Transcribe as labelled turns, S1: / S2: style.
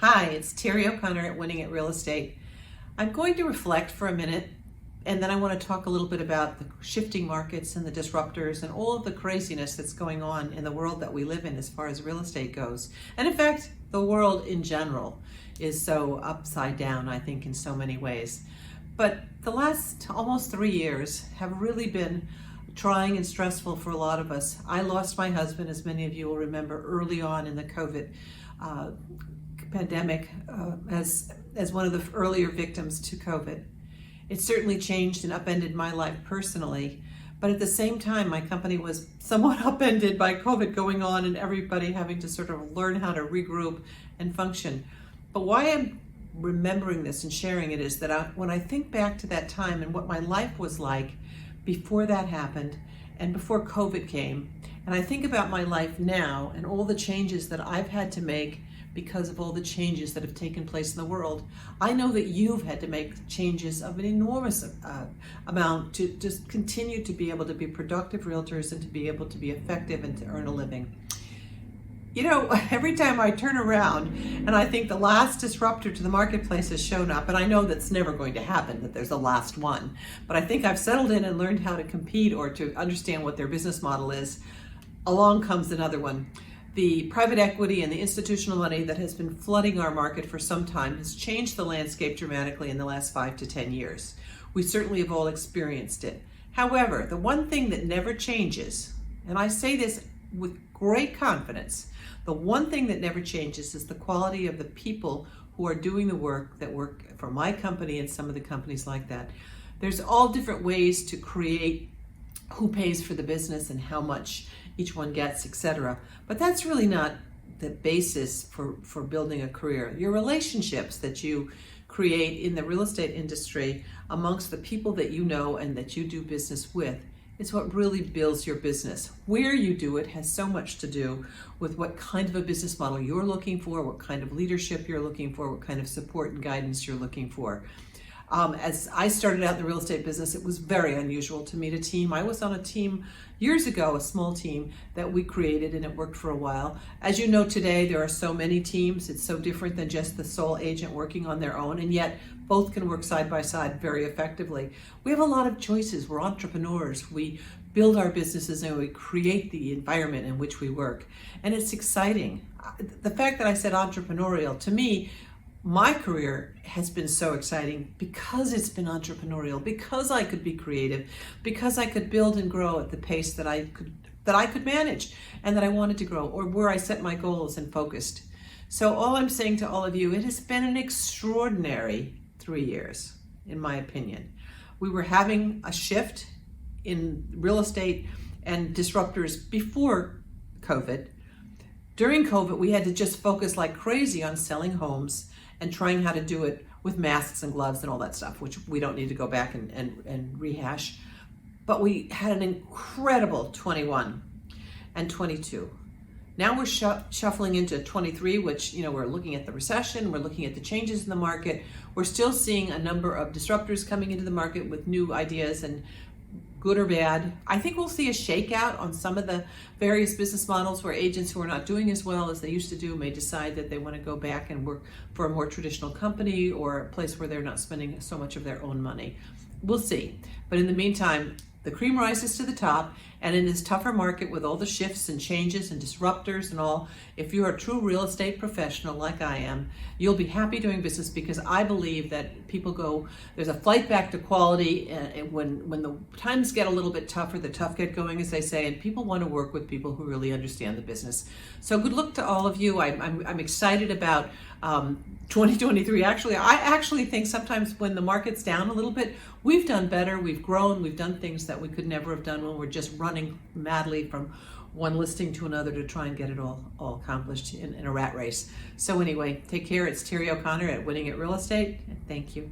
S1: Hi, it's Terry O'Connor at Winning at Real Estate. I'm going to reflect for a minute, and then I want to talk a little bit about the shifting markets and the disruptors and all of the craziness that's going on in the world that we live in as far as real estate goes. And in fact, the world in general is so upside down, I think, in so many ways. But the last almost 3 years have really been trying and stressful for a lot of us. I lost my husband, as many of you will remember, early on in the COVID pandemic as one of the earlier victims to COVID. It certainly changed and upended my life personally, but at the same time, my company was somewhat upended by COVID going on and everybody having to sort of learn how to regroup and function. But why I'm remembering this and sharing it is that when I think back to that time and what my life was like before that happened and before COVID came, and I think about my life now and all the changes that I've had to make because of all the changes that have taken place in the world, I know that you've had to make changes of an enormous amount to just continue to be able to be productive realtors and to be able to be effective and to earn a living. You know, every time I turn around and I think the last disruptor to the marketplace has shown up, and I know that's never going to happen, that there's a last one, but I think I've settled in and learned how to compete or to understand what their business model is, along comes another one. The private equity and the institutional money that has been flooding our market for some time has changed the landscape dramatically in the last 5 to 10 years. We certainly have all experienced it. However, the one thing that never changes, and I say this with great confidence, the one thing that never changes is the quality of the people who are doing the work that work for my company and some of the companies like that. There's all different ways to create who pays for the business and how much each one gets, etc. But that's really not the basis for building a career. Your relationships that you create in the real estate industry amongst the people that you know and that you do business with is what really builds your business. Where you do it has so much to do with what kind of a business model you're looking for, what kind of leadership you're looking for, what kind of support and guidance you're looking for. As I started out in the real estate business, it was very unusual to meet a team. I was on a team years ago, a small team that we created, and it worked for a while. As you know, today there are so many teams. It's so different than just the sole agent working on their own, and yet both can work side by side very effectively. We have a lot of choices. We're entrepreneurs. We build our businesses and we create the environment in which we work, and it's exciting. The fact that I said entrepreneurial, to me, my career has been so exciting because it's been entrepreneurial, because I could be creative, because I could build and grow at the pace that I could manage and that I wanted to grow, or where I set my goals and focused. So all I'm saying to all of you, it has been an extraordinary 3 years, in my opinion. We were having a shift in real estate and disruptors before COVID. During COVID, we had to just focus like crazy on selling homes and trying how to do it with masks and gloves and all that stuff, which we don't need to go back and rehash. But we had an incredible 21 and 22. Now we're shuffling into 23, which, you know, we're looking at the recession, we're looking at the changes in the market. We're still seeing a number of disruptors coming into the market with new ideas, and good or bad. I think we'll see a shakeout on some of the various business models where agents who are not doing as well as they used to do may decide that they want to go back and work for a more traditional company or a place where they're not spending so much of their own money. We'll see. But in the meantime, the cream rises to the top, and in this tougher market with all the shifts and changes and disruptors and all, if you're a true real estate professional like I am, you'll be happy doing business, because I believe that people there's a flight back to quality when the times get a little bit tougher, the tough get going, as they say, and people want to work with people who really understand the business. So good luck to all of you. I'm excited about 2023. I actually think sometimes when the market's down a little bit, we've done better, we've grown, we've done things that we could never have done when we're just running madly from one listing to another to try and get it all accomplished in a rat race. So anyway, take care. It's Terry O'Connor at Winning at Real Estate, and thank you.